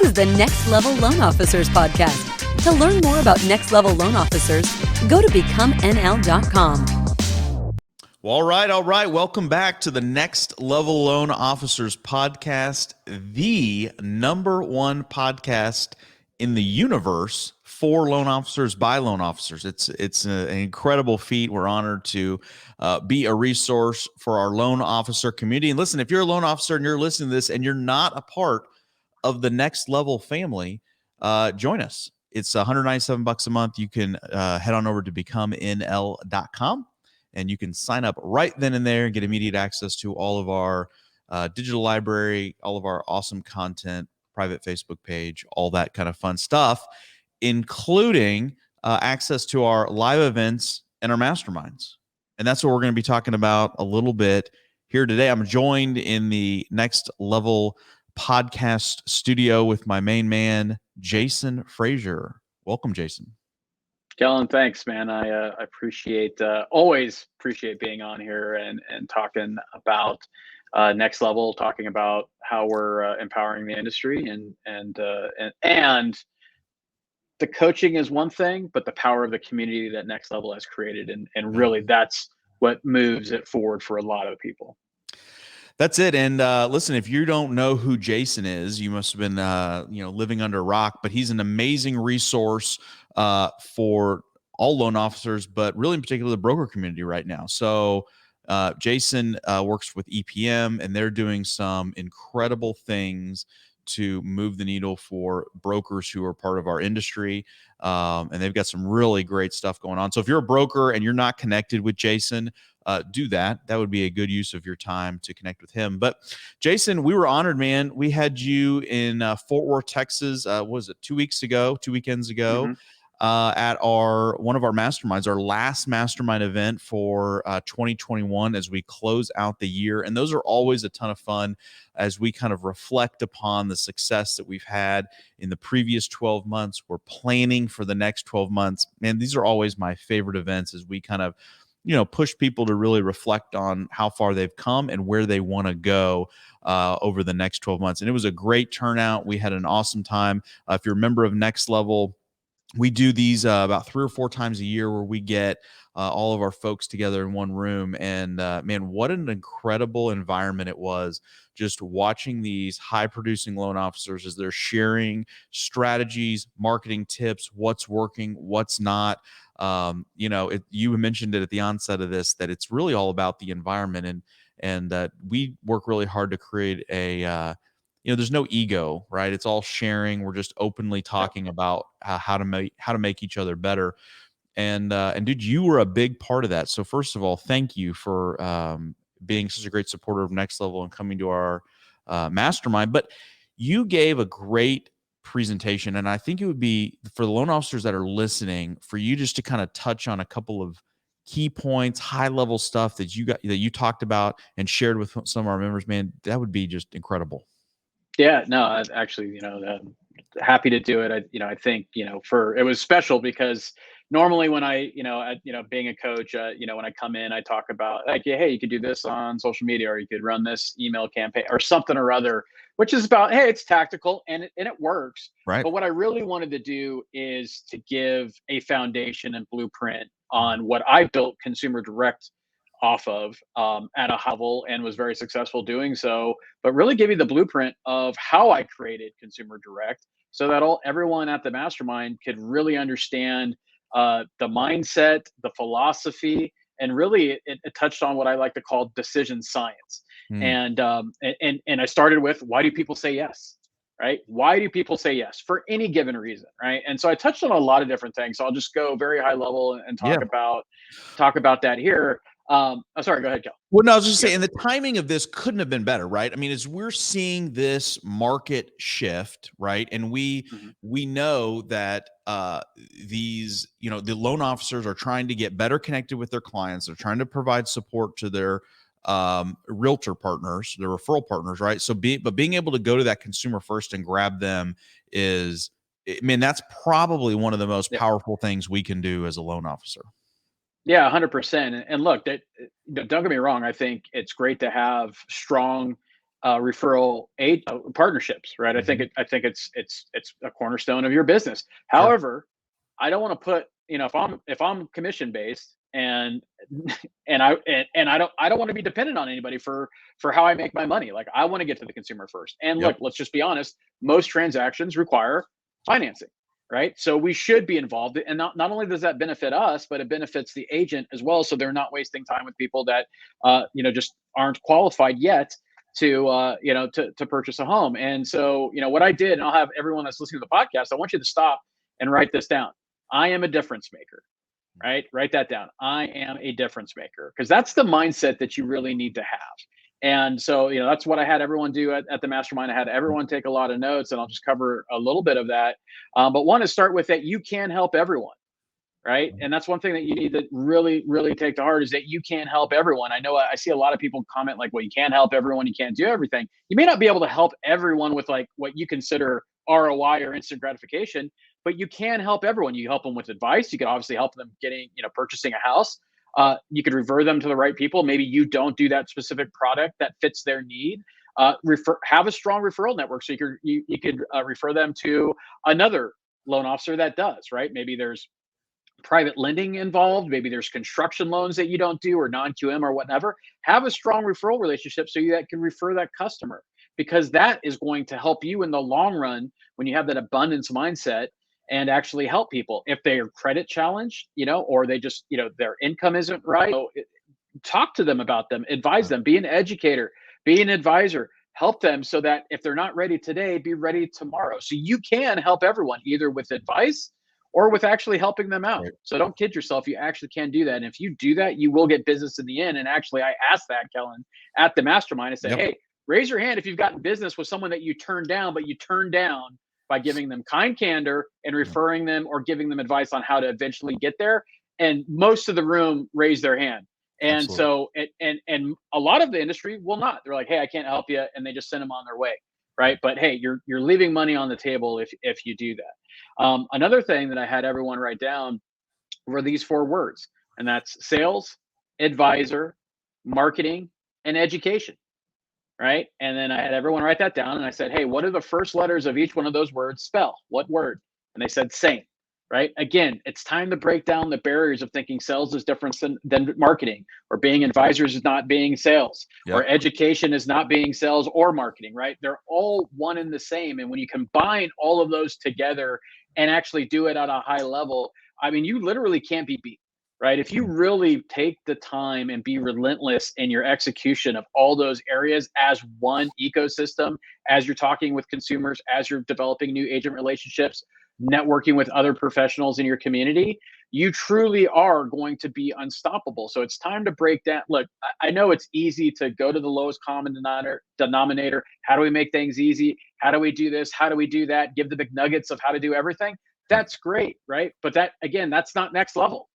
is the Next Level Loan Officers podcast. To learn more about Next Level Loan Officers, go to becomnl.com. Well, all right. Welcome back to the Next Level Loan Officers podcast, the #1 podcast in the universe for loan officers by loan officers. It's an incredible feat. We're honored to be a resource for our loan officer community. And listen, if you're a loan officer and you're listening to this and you're not a part of the Next Level family, join us. It's $197 a month. You can head on over to becomnl.com. And you can sign up right then and there and get immediate access to all of our digital library, all of our awesome content, private Facebook page, all that kind of fun stuff, including access to our live events and our masterminds. And that's what we're going to be talking about a little bit here today. I'm joined in the Next Level podcast studio with my main man, Jason Frazier. Welcome, Jason. Kellen, thanks, man. I appreciate, always appreciate being on here and talking about Next Level, talking about how we're empowering the industry and the coaching is one thing, but the power of the community that Next Level has created, and really that's what moves it forward for a lot of people. That's it. And listen, if you don't know who Jason is, you must have been living under a rock, but he's an amazing resource for all loan officers, but really in particular the broker community right now. So Jason works with EPM, and they're doing some incredible things to move the needle for brokers who are part of our industry. And they've got some really great stuff going on. So if you're a broker and you're not connected with Jason, do that. That would be a good use of your time to connect with him. But Jason, we were honored, man. We had you in Fort Worth, Texas. What was it, 2 weekends ago, at one of our masterminds, our last mastermind event for 2021 as we close out the year. And those are always a ton of fun as we kind of reflect upon the success that we've had in the previous 12 months. We're planning for the next 12 months. Man, these are always my favorite events as we kind of push people to really reflect on how far they've come and where they want to go over the next 12 months. And it was a great turnout. We had an awesome time. If you're a member of Next Level, we do these about 3 or 4 times a year where we get all of our folks together in one room. And man, what an incredible environment it was, just watching these high-producing loan officers as they're sharing strategies, marketing tips, what's working, what's not. You mentioned it at the onset of this, that it's really all about the environment, and we work really hard to create a there's no ego, right? It's all sharing. We're just openly talking about how to make each other better. And dude, you were a big part of that. So first of all, thank you for being such a great supporter of Next Level and coming to our mastermind. But you gave a great presentation, and I think it would be for the loan officers that are listening, for you just to kind of touch on a couple of key points, high level stuff that you talked about and shared with some of our members. Man, that would be just incredible. Yeah, no, actually, happy to do it. I think, it was special because normally when I, being a coach, when I come in, I talk about like, hey, you could do this on social media, or you could run this email campaign or something or other, which is about, hey, it's tactical and it works. Right. But what I really wanted to do is to give a foundation and blueprint on what I built Consumer Direct off of at a level, and was very successful doing so, but really give you the blueprint of how I created Consumer Direct so that everyone at the mastermind could really understand the mindset, the philosophy, and really it touched on what I like to call decision science. And I started with, why do people say yes? Right? Why do people say yes for any given reason? Right? And so I touched on a lot of different things. So I'll just go very high level and talk about that here. Sorry, go ahead, Kel. Well, no, I was just saying, the timing of this couldn't have been better, right? I mean, as we're seeing this market shift, right, and we know that these, the loan officers are trying to get better connected with their clients. They're trying to provide support to their realtor partners, their referral partners, right? So, being able to go to that consumer first and grab them is, that's probably one of the most powerful things we can do as a loan officer. Yeah, 100%. And look, don't get me wrong. I think it's great to have strong referral aid partnerships, right? Mm-hmm. I think it's a cornerstone of your business. However, I don't want to put, if I'm commission based and I don't want to be dependent on anybody for how I make my money. Like, I want to get to the consumer first. And Yep. look, let's just be honest, most transactions require financing, right? So we should be involved. And not only does that benefit us, but it benefits the agent as well. So they're not wasting time with people that just aren't qualified yet to purchase a home. And so, what I did, and I'll have everyone that's listening to the podcast, I want you to stop and write this down. I am a difference maker, right? Write that down. I am a difference maker, because that's the mindset that you really need to have. And so, that's what I had everyone do at the mastermind. I had everyone take a lot of notes, and I'll just cover a little bit of that. But one is start with that you can help everyone. Right. And that's one thing that you need to really, really take to heart, is that you can't help everyone. I know I see a lot of people comment like, well, you can't help everyone. You can't do everything. You may not be able to help everyone with like what you consider ROI or instant gratification, but you can help everyone. You help them with advice. You can obviously help them purchasing a house. You could refer them to the right people. Maybe you don't do that specific product that fits their need. Have a strong referral network, so you could refer them to another loan officer that does, right? Maybe there's private lending involved. Maybe there's construction loans that you don't do, or non-QM or whatever. Have a strong referral relationship so that can refer that customer, because that is going to help you in the long run when you have that abundance mindset, and actually help people if they are credit challenged, or they just, their income isn't right. So talk to them about them, advise them, be an educator, be an advisor, help them so that if they're not ready today, be ready tomorrow. So you can help everyone either with advice or with actually helping them out. Right. So don't kid yourself. You actually can do that. And if you do that, you will get business in the end. And actually, I asked that, Kellen, at the mastermind. I said, Yep. hey, raise your hand if you've gotten business with someone that you turned down, but you turned down by giving them kind candor and referring them or giving them advice on how to eventually get there. And most of the room raised their hand. And Absolutely. so, and a lot of the industry will not. They're like, hey, I can't help you. And they just send them on their way. Right. But hey, you're leaving money on the table if you do that. Another thing that I had everyone write down were these 4 words, and that's sales, advisor, marketing, and education. Right. And then I had everyone write that down, and I said, hey, what do the first letters of each one of those words spell? What word? And they said same. Right. Again, it's time to break down the barriers of thinking sales is different than marketing, or being advisors is not being sales, Yep. or education is not being sales or marketing. Right. They're all one and the same. And when you combine all of those together and actually do it at a high level, I mean, you literally can't be beat. Right. If you really take the time and be relentless in your execution of all those areas as one ecosystem, as you're talking with consumers, as you're developing new agent relationships, networking with other professionals in your community, you truly are going to be unstoppable. So it's time to break down. Look, I know it's easy to go to the lowest common denominator. How do we make things easy? How do we do this? How do we do that? Give the big nuggets of how to do everything. That's great, right? But that, again, that's not next level,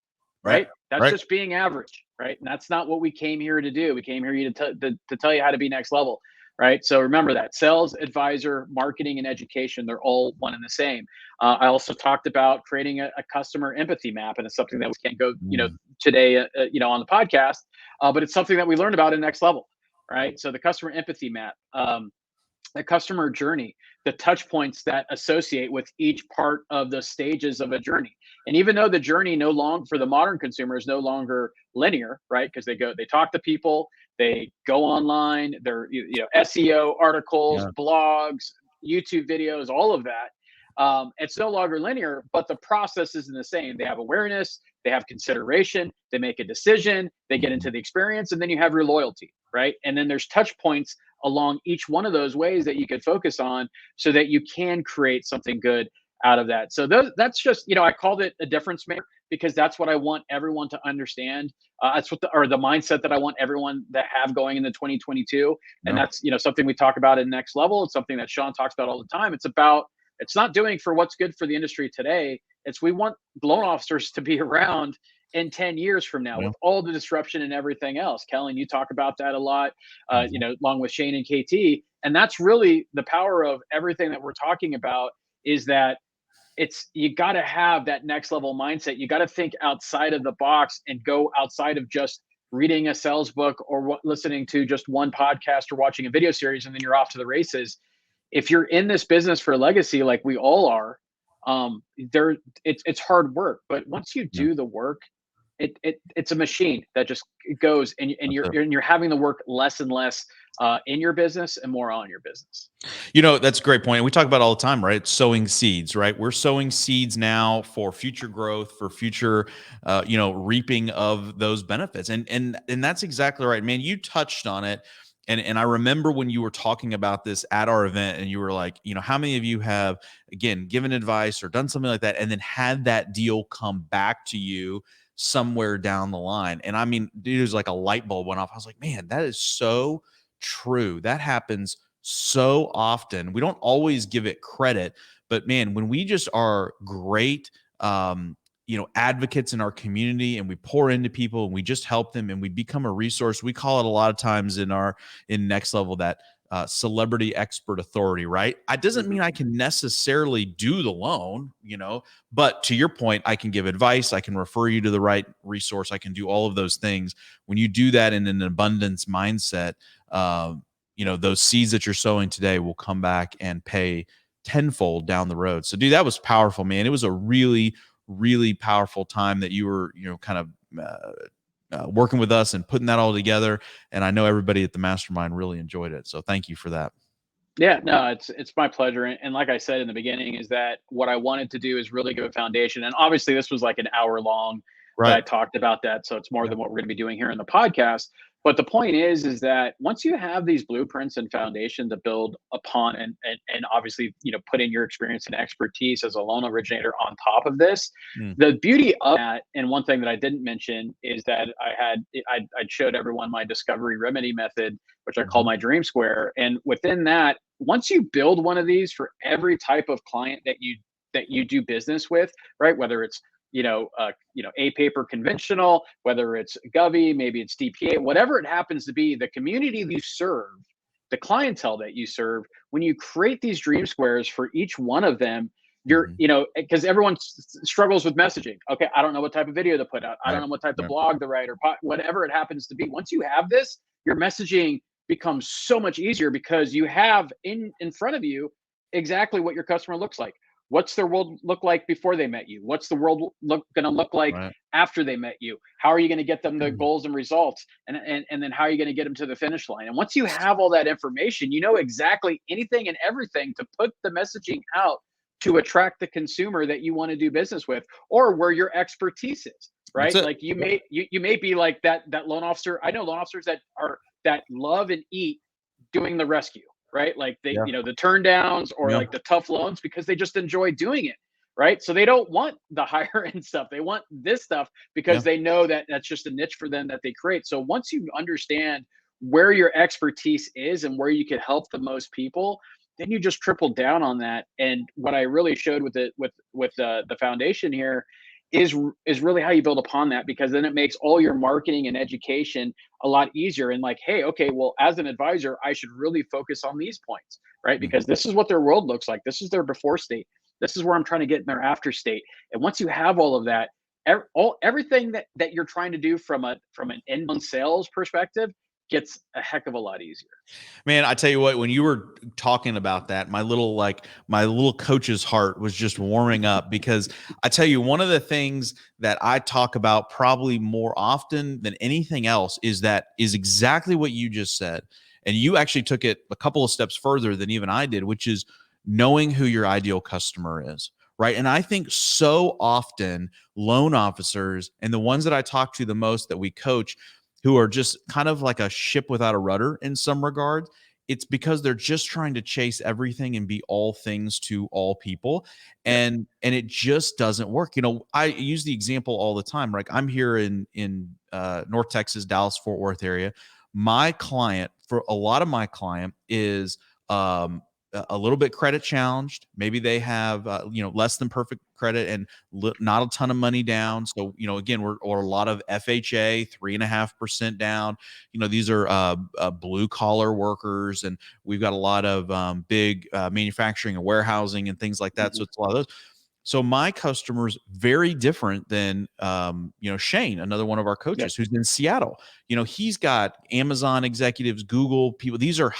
right? That's Right. just being average, right? And that's not what we came here to do. We came here to tell you how to be next level. Right. So remember that sales, advisor, marketing, and education, they're all one and the same. I also talked about creating a customer empathy map, and it's something that we can't go, today, on the podcast, but it's something that we learned about in Next Level. Right. So the customer empathy map, the customer journey, the touch points that associate with each part of the stages of a journey. And even though the journey no longer for the modern consumer is no longer linear, right? Because they talk to people, they go online, they're SEO articles, blogs, YouTube videos, all of that. It's no longer linear, but the process isn't the same. They have awareness, they have consideration, they make a decision, they get into the experience, and then you have your loyalty, right? And then there's touch points along each one of those ways that you could focus on so that you can create something good out of that. So that's just, I called it a difference maker because that's what I want everyone to understand. That's what the mindset that I want everyone to have going into 2022. And that's, something we talk about in Next Level. It's something that Sean talks about all the time. It's not doing for what's good for the industry today. We want loan officers to be around in 10 years from now with all the disruption and everything else. Kellen, you talk about that a lot, along with Shane and KT. And that's really the power of everything that we're talking about, is that you got to have that next level mindset. You got to think outside of the box and go outside of just reading a sales book or listening to just one podcast or watching a video series and then you're off to the races. If you're in this business for legacy, like we all are, it's hard work. But once you Yeah. do the work, it's a machine that just goes, and you're having the work less and less in your business and more on your business. That's a great point. And we talk about all the time, right? Sowing seeds, right? We're sowing seeds now for future growth, for future, reaping of those benefits. And that's exactly right, man. You touched on it. And I remember when you were talking about this at our event and you were like, how many of you have, again, given advice or done something like that and then had that deal come back to you somewhere down the line? And I mean, dude, it was like a light bulb went off. I was like, man, that is so true. That happens so often. We don't always give it credit, but man, when we just are great, advocates in our community and we pour into people and we just help them and we become a resource, we call it a lot of times in Next Level that celebrity expert authority, right? It doesn't mean I can necessarily do the loan, but to your point, I can give advice. I can refer you to the right resource. I can do all of those things. When you do that in an abundance mindset, those seeds that you're sowing today will come back and pay tenfold down the road. So, dude, that was powerful, man. It was a really, really powerful time that you were, kind of working with us and putting that all together. And I know everybody at the mastermind really enjoyed it. So thank you for that. Yeah, no, it's my pleasure. And like I said in the beginning, is that what I wanted to do is really give a foundation. And obviously this was like an hour long that I talked about that. So it's more than what we're going to be doing here in the podcast. But the point is that once you have these blueprints and foundation to build upon and obviously, put in your experience and expertise as a loan originator on top of this, the beauty of that, and one thing that I didn't mention is that I showed everyone my discovery remedy method, which I call my dream square. And within that, once you build one of these for every type of client that you do business with, right? Whether it's A paper conventional, whether it's Govy, maybe it's DPA, whatever it happens to be, the community you serve, the clientele that you serve, when you create these dream squares for each one of them, you're, because everyone struggles with messaging. Okay, I don't know what type of video to put out. I don't know what type of blog to write or whatever it happens to be. Once you have this, your messaging becomes so much easier because you have in front of you exactly what your customer looks like. What's their world look like before they met you? What's the world going to look like after they met you? How are you going to get them the goals and results? And then how are you going to get them to the finish line? And once you have all that information, you know exactly anything and everything to put the messaging out to attract the consumer that you want to do business with, or where your expertise is, right? Like you may be like that loan officer. I know loan officers that love and eat doing the rescue, right? Like the turn downs or like the tough loans because they just enjoy doing it, right? So they don't want the higher end stuff. They want this stuff because they know that that's just a niche for them that they create. So once you understand where your expertise is and where you can help the most people, then you just triple down on that. And what I really showed with the foundation here is really how you build upon that, because then it makes all your marketing and education a lot easier. And like, hey, okay, well, as an advisor, I should really focus on these points, right? Because this is what their world looks like. This is their before state. This is where I'm trying to get in their after state. And once you have all of that, everything that you're trying to do from an inbound sales perspective gets a heck of a lot easier. Man, I tell you what, when you were talking about that, my little coach's heart was just warming up, because I tell you, one of the things that I talk about probably more often than anything else is exactly what you just said. And you actually took it a couple of steps further than even I did, which is knowing who your ideal customer is. Right. And I think so often loan officers, and the ones that I talk to the most that we coach, who are just kind of like a ship without a rudder in some regard, it's because they're just trying to chase everything and be all things to all people. And it just doesn't work. I use the example all the time. Like, I'm here in North Texas, Dallas, Fort Worth area. My client, for a lot of my client, is a little bit credit challenged. Maybe they have, less than perfect credit and not a ton of money down. So, again, or a lot of FHA, 3.5% down. These are blue collar workers, and we've got a lot of big manufacturing and warehousing and things like that. So it's a lot of those. So my customer's very different than, Shane, another one of our Yeah. coaches who's in Seattle. He's got Amazon executives, Google people. These are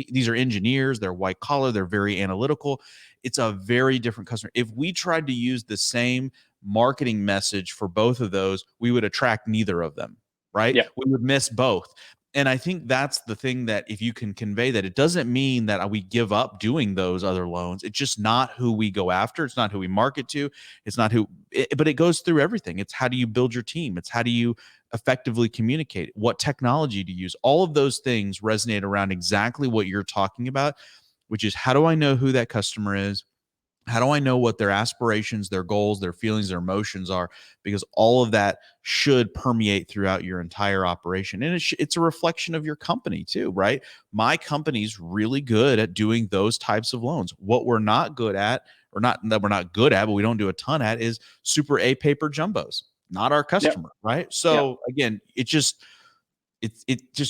these are engineers. They're white collar. They're very analytical. It's a very different customer. If we tried to use the same marketing message for both of those, we would attract neither of them, right? Yeah. We would miss both. And I think that's the thing, that if you can convey that, it doesn't mean that we give up doing those other loans. It's just not who we go after. It's not who we market to. It's not but it goes through everything. It's how do you build your team? It's how do you effectively communicate? What technology to use? All of those things resonate around exactly what you're talking about, which is, how do I know who that customer is? How do I know what their aspirations, their goals, their feelings, their emotions are? Because all of that should permeate throughout your entire operation. And it's a reflection of your company too, right? My company's really good at doing those types of loans. What we're not good at, or not that we're not good at, but we don't do a ton at, is super A paper jumbos. Not our customer, right? So again, it just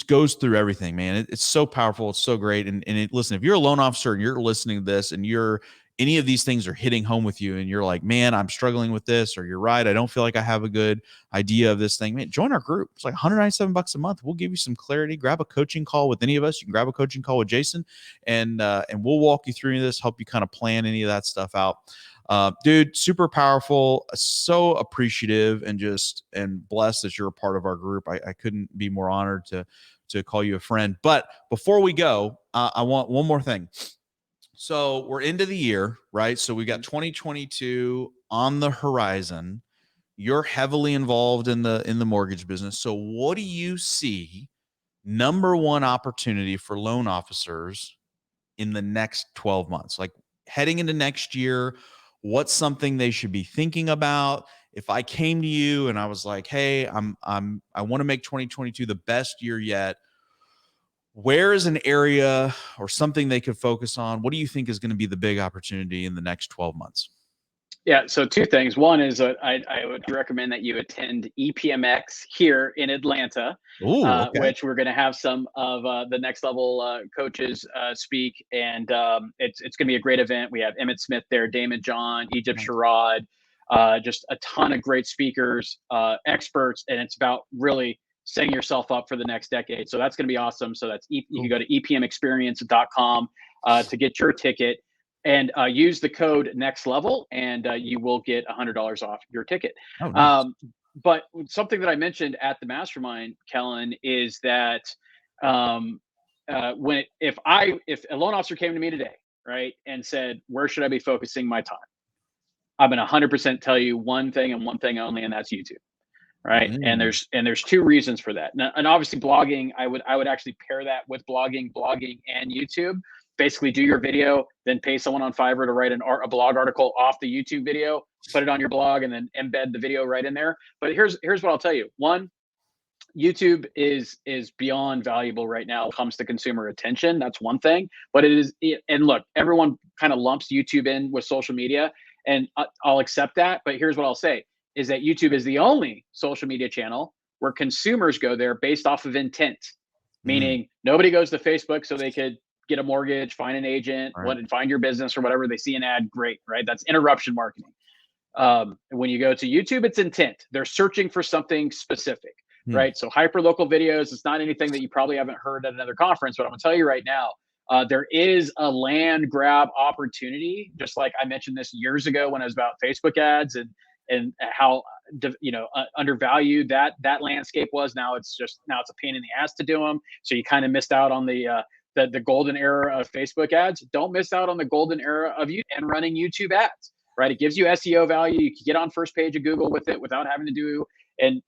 goes through everything, man. It's so powerful. It's so great. And listen, if you're a loan officer and you're listening to this, and any of these things are hitting home with you, and you're like, man, I'm struggling with this, or you're right, I don't feel like I have a good idea of this thing, man, join our group. It's like $197 a month. We'll give you some clarity. Grab a coaching call with any of us. You can grab a coaching call with Jason, and we'll walk you through this, help you kind of plan any of that stuff out. Dude, super powerful. So appreciative and blessed that you're a part of our group. I couldn't be more honored to call you a friend. But before we go, I want one more thing. So we're into the year, right? So we got 2022 on the horizon. You're heavily involved in the mortgage business. So what do you see number one opportunity for loan officers in the next 12 months? Like, heading into next year, what's something they should be thinking about? If I came to you and I was like, hey, I want to make 2022 the best year yet, where is an area or something they could focus on? What do you think is going to be the big opportunity in the next 12 months? Yeah, so two things. One is I would recommend that you attend EPMX here in Atlanta, Ooh, okay. which we're going to have some of the Next Level coaches speak, and it's going to be a great event. We have Emmett Smith there, Damon John, Egypt Sherrod, just a ton of great speakers, experts, and it's about really setting yourself up for the next decade. So that's going to be awesome. So you can go to epmexperience.com to get your ticket. And use the code Next Level, and you will get $100 off your ticket. Oh, nice. But something that I mentioned at the mastermind, Kellen, is that if a loan officer came to me today, right, and said, "Where should I be focusing my time?" I'm going to 100% tell you one thing and one thing only, and that's YouTube. Right. And there's two reasons for that. And obviously blogging, I would actually pair that with blogging and YouTube. Basically do your video, then pay someone on Fiverr to write a blog article off the YouTube video, put it on your blog, and then embed the video right in there. But here's what I'll tell you. One, YouTube is beyond valuable right now when it comes to consumer attention. That's one thing. But and look, everyone kind of lumps YouTube in with social media, and I'll accept that. But here's what I'll say is that YouTube is the only social media channel where consumers go there based off of intent, meaning nobody goes to Facebook so they could get a mortgage, find an agent, find your business or whatever. They see an ad, great, right? That's interruption marketing. When you go to YouTube, it's intent. They're searching for something specific, right? So hyper-local videos, it's not anything that you probably haven't heard at another conference, but I'm gonna tell you right now, there is a land grab opportunity, just like I mentioned this years ago when I was about Facebook ads and how undervalued that landscape was. Now it's a pain in the ass to do them. So you kind of missed out on the golden era of Facebook ads. Don't miss out on the golden era of you and running YouTube ads, right? It gives you SEO value. You can get on first page of Google with it without having to do and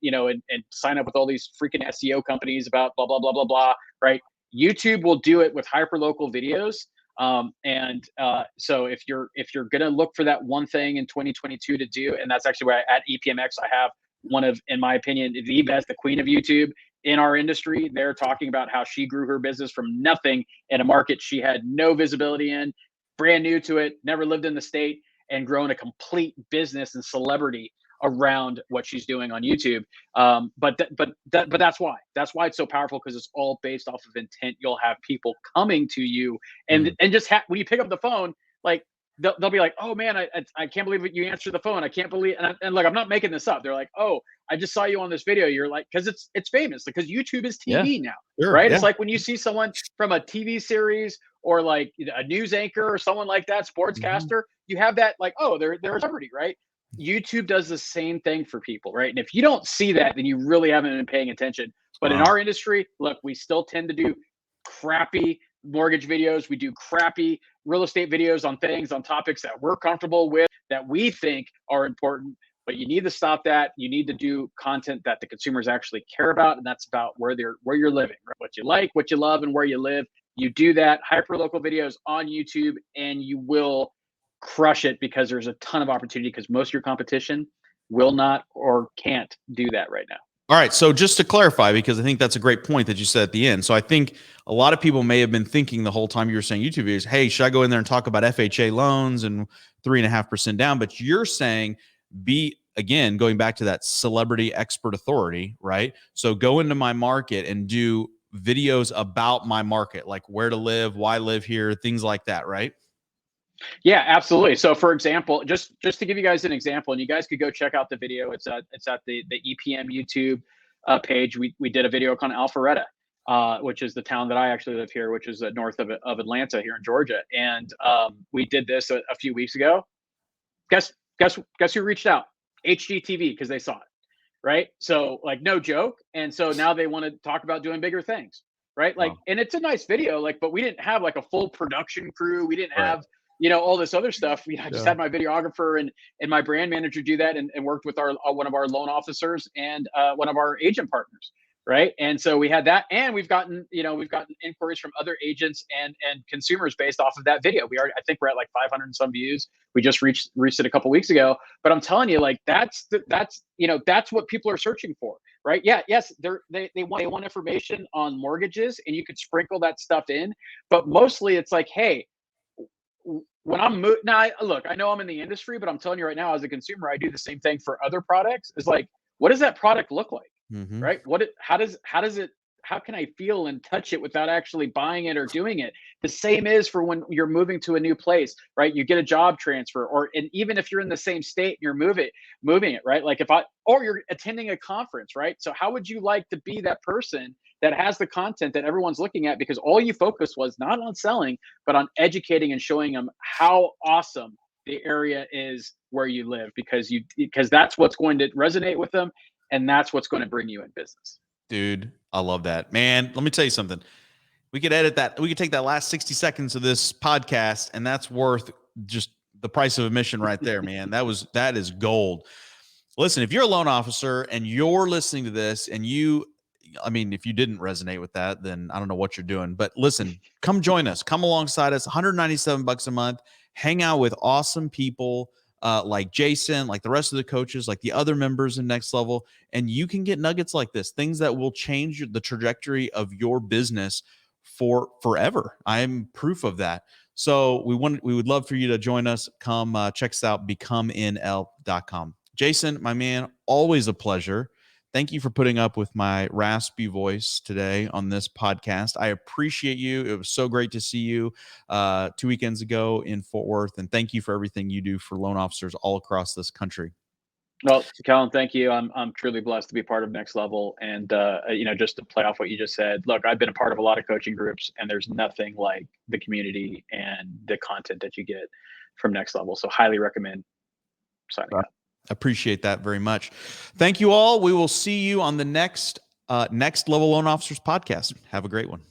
sign up with all these freaking SEO companies about blah blah blah blah blah, right? YouTube will do it with hyperlocal videos. So if you're gonna look for that one thing in 2022 to do, and that's actually why at EPMX I have one of, in my opinion, the queen of YouTube in our industry. They're talking about how she grew her business from nothing in a market she had no visibility in, brand new to it, never lived in the state, and grown a complete business and celebrity around what she's doing on YouTube. But that's why it's so powerful, because it's all based off of intent. You'll have people coming to you and just when you pick up the phone, like they'll be like, oh man, I can't believe you answered the phone. I can't believe, and look, I'm not making this up. They're like, oh, I just saw you on this video. You're like, because it's famous, because YouTube is TV now, sure, right? yeah. It's like when you see someone from a TV series or like a news anchor or someone like that, sportscaster, you have that like, oh, they're a celebrity, right? YouTube does the same thing for people, right? And if you don't see that, then you really haven't been paying attention. But in our industry, look, we still tend to do crappy mortgage videos. We do crappy real estate videos on topics that we're comfortable with, that we think are important. But you need to stop that. You need to do content that the consumers actually care about, and that's about where you're living, right? What you like, what you love, and where you live. You do that, hyper local videos on YouTube, and you will crush it, because there's a ton of opportunity, because most of your competition will not or can't do that right now. All right. So just to clarify, because I think that's a great point that you said at the end. So I think a lot of people may have been thinking the whole time you were saying YouTube videos, hey, should I go in there and talk about FHA loans and 3.5% down? But you're saying again, going back to that celebrity expert authority, right? So go into my market and do videos about my market, like where to live, why live here, things like that, right? Yeah, absolutely. So for example, just to give you guys an example, and you guys could go check out the video. It's at the EPM YouTube page. We did a video on Alpharetta, which is the town that I actually live here, which is north of Atlanta here in Georgia. And we did this a few weeks ago. Guess who reached out? HGTV, because they saw it, right? So like, no joke. And so now they want to talk about doing bigger things, right? Like, and it's a nice video, like, but we didn't have like a full production crew. We didn't have all this other stuff. I just had my videographer and my brand manager do that, and worked with one of our loan officers and one of our agent partners, right? And so we had that, and we've gotten inquiries from other agents and consumers based off of that video. I think we're at like 500 and some views. We just reached it a couple weeks ago. But I'm telling you, like, that's what people are searching for, right? Yeah, yes, they want information on mortgages, and you could sprinkle that stuff in, but mostly it's like, hey, when I'm now, look, I know I'm in the industry, but I'm telling you right now, as a consumer, I do the same thing for other products. It's like, what does that product look like, right? How can I feel and touch it without actually buying it or doing it? The same is for when you're moving to a new place, right? You get a job transfer, and even if you're in the same state, and you're moving it, right? Like or you're attending a conference, right? So how would you like to be that person that has the content that everyone's looking at, because all you focused was not on selling, but on educating and showing them how awesome the area is where you live, because that's what's going to resonate with them, and that's what's going to bring you in business. Dude, I love that, man. Let me tell you something. We could edit that. We could take that last 60 seconds of this podcast, and that's worth just the price of admission right there, man. That is gold. Listen, if you're a loan officer and you're listening to this, and if you didn't resonate with that, then I don't know what you're doing. But listen, come join us. Come alongside us. $197 a month. Hang out with awesome people like Jason, like the rest of the coaches, like the other members in Next Level. And you can get nuggets like this, things that will change the trajectory of your business for forever. I'm proof of that. So we would love for you to join us. Come check us out, becomenl.com. Jason, my man, always a pleasure. Thank you for putting up with my raspy voice today on this podcast. I appreciate you. It was so great to see you 2 weekends ago in Fort Worth. And thank you for everything you do for loan officers all across this country. Well, Kellen, thank you. I'm truly blessed to be part of Next Level. And, just to play off what you just said, look, I've been a part of a lot of coaching groups, and there's nothing like the community and the content that you get from Next Level. So highly recommend signing up. Appreciate that very much. Thank you all. We will see you on the next Next Level Loan Officers podcast. Have a great one.